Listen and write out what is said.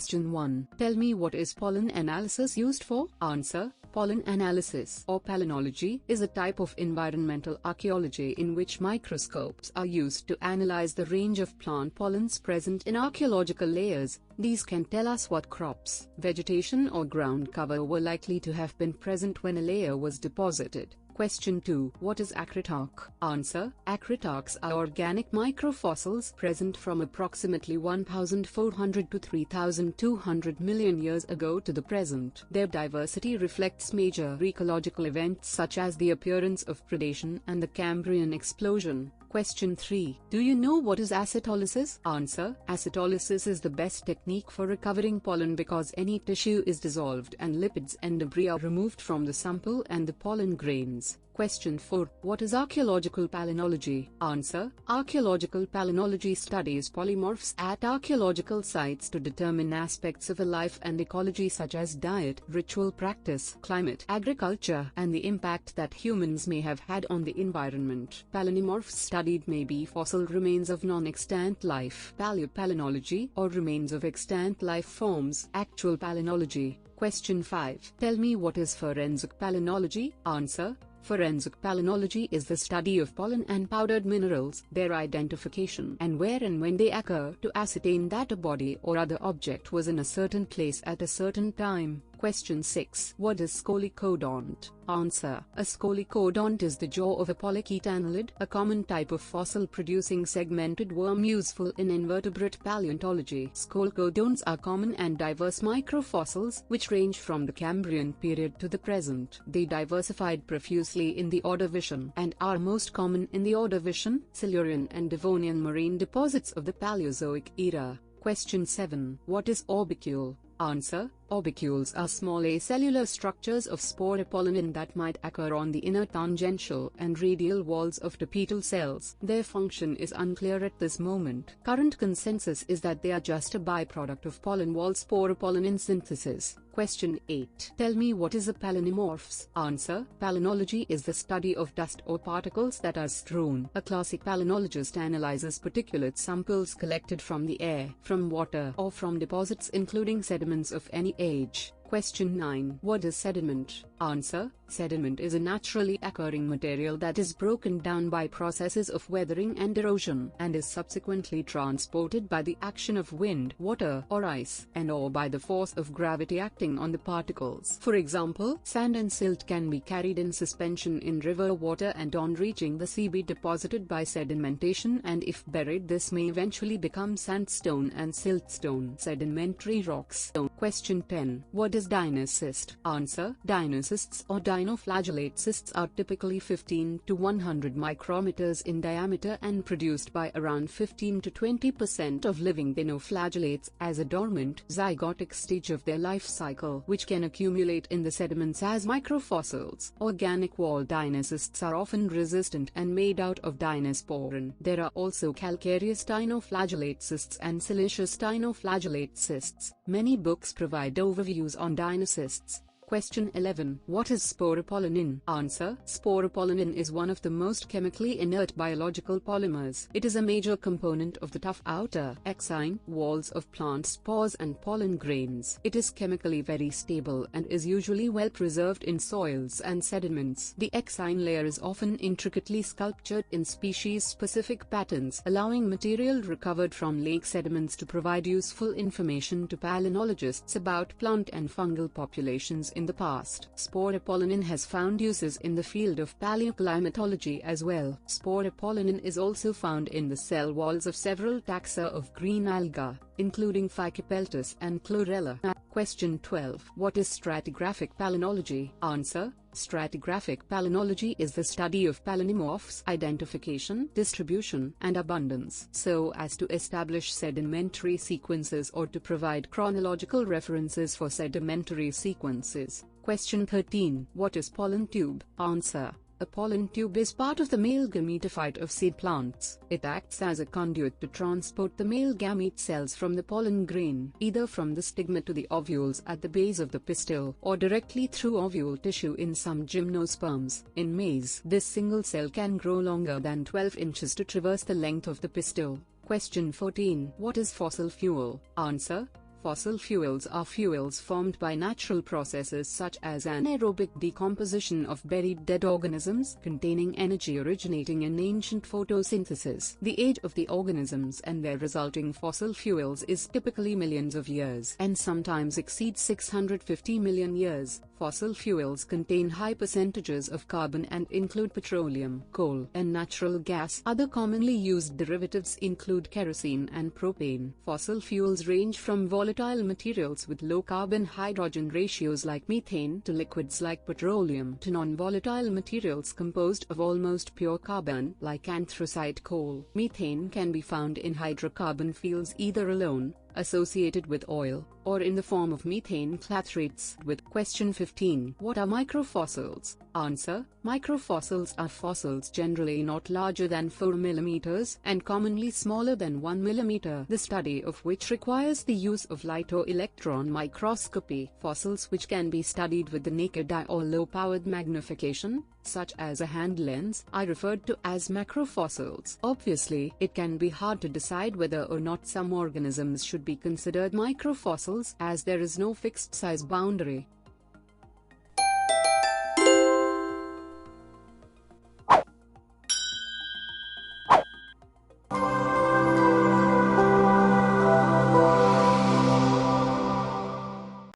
Question 1. Tell me what is pollen analysis used for? Answer. Pollen analysis or palynology is a type of environmental archaeology in which microscopes are used to analyze the range of plant pollens present in archaeological layers. These can tell us what crops, vegetation or ground cover were likely to have been present when a layer was deposited. Question 2. What is acritarch? Answer. Acritarchs are organic microfossils present from approximately 1,400 to 3,200 million years ago to the present. Their diversity reflects major ecological events such as the appearance of predation and the Cambrian explosion. Question 3. Do you know what is acetolysis? Answer. Acetolysis is the best technique for recovering pollen because any tissue is dissolved and lipids and debris are removed from the sample and the pollen grains. Question 4. What is archaeological palynology? Answer. Archaeological palynology studies polymorphs at archaeological sites to determine aspects of a life and ecology such as diet, ritual practice, climate, agriculture, and the impact that humans may have had on the environment. Polymorphs studied may be fossil remains of non-extant life, paleopalynology, or remains of extant life forms, actual palynology. Question 5. Tell me what is forensic palynology? Answer. Forensic palynology is the study of pollen and powdered minerals, their identification and where and when they occur to ascertain that a body or other object was in a certain place at a certain time. Question 6. What is scolicodont? Answer. A scolicodont is the jaw of a polychaete annelid, a common type of fossil-producing segmented worm useful in invertebrate paleontology. Scolicodonts are common and diverse microfossils which range from the Cambrian period to the present. They diversified profusely in the Ordovician and are most common in the Ordovician, Silurian and Devonian marine deposits of the Paleozoic era. Question 7. What is orbicule? Answer. Orbicules are small acellular structures of sporopollenin that might occur on the inner tangential and radial walls of tapetal cells. Their function is unclear at this moment. Current consensus is that they are just a byproduct of pollen wall sporopollenin synthesis. Question 8. Tell me what is a palynomorphs? Answer. Palynology is the study of dust or particles that are strewn. A classic palynologist analyzes particulate samples collected from the air, from water, or from deposits including sediments of any age. Question 9. What is sediment? Answer. Sediment is a naturally occurring material that is broken down by processes of weathering and erosion and is subsequently transported by the action of wind, water, or ice, and/or by the force of gravity acting on the particles. For example, sand and silt can be carried in suspension in river water and on reaching the sea be deposited by sedimentation, and if buried this may eventually become sandstone and siltstone, sedimentary rocks. Question 10. What is Dinah cyst? Answer. Dinah cysts or dinoflagellate cysts are typically 15 to 100 micrometers in diameter and produced by around 15 to 20% of living dinoflagellates as a dormant, zygotic stage of their life cycle, which can accumulate in the sediments as microfossils. Organic wall Dinah cysts are often resistant and made out of dinosporin. There are also calcareous dinoflagellate cysts and siliceous dinoflagellate cysts. Many books provide overviews on Dinah cysts. Question 11. What is sporopollenin? Answer. Sporopollenin is one of the most chemically inert biological polymers. It is a major component of the tough outer, exine, walls of plant spores and pollen grains. It is chemically very stable and is usually well preserved in soils and sediments. The exine layer is often intricately sculptured in species-specific patterns, allowing material recovered from lake sediments to provide useful information to palynologists about plant and fungal populations in the past. Sporopollenin has found uses in the field of paleoclimatology as well. Sporopollenin is also found in the cell walls of several taxa of green alga, including Phycopeltis and Chlorella. Question 12. What is stratigraphic palynology? Answer. Stratigraphic palynology is the study of palynomorphs' identification, distribution, and abundance, so as to establish sedimentary sequences or to provide chronological references for sedimentary sequences. Question 13. What is pollen tube? Answer. A pollen tube is part of the male gametophyte of seed plants. It acts as a conduit to transport the male gamete cells from the pollen grain, either from the stigma to the ovules at the base of the pistil, or directly through ovule tissue in some gymnosperms. In maize, this single cell can grow longer than 12 inches to traverse the length of the pistil. Question 14. What is fossil fuel? Answer. Fossil fuels are fuels formed by natural processes such as anaerobic decomposition of buried dead organisms containing energy originating in ancient photosynthesis. The age of the organisms and their resulting fossil fuels is typically millions of years and sometimes exceeds 650 million years. Fossil fuels contain high percentages of carbon and include petroleum, coal, and natural gas. Other commonly used derivatives include kerosene and propane. Fossil fuels range from volatile materials with low carbon-hydrogen ratios like methane to liquids like petroleum to non-volatile materials composed of almost pure carbon like anthracite coal. Methane can be found in hydrocarbon fields either alone, associated with oil, or in the form of methane clathrates. With question 15. What are microfossils? Answer: microfossils are fossils generally not larger than 4 mm and commonly smaller than 1 mm, the study of which requires the use of light or electron microscopy. Fossils which can be studied with the naked eye or low-powered magnification, such as a hand lens, are referred to as macrofossils. Obviously, it can be hard to decide whether or not some organisms should be considered microfossils, as there is no fixed size boundary.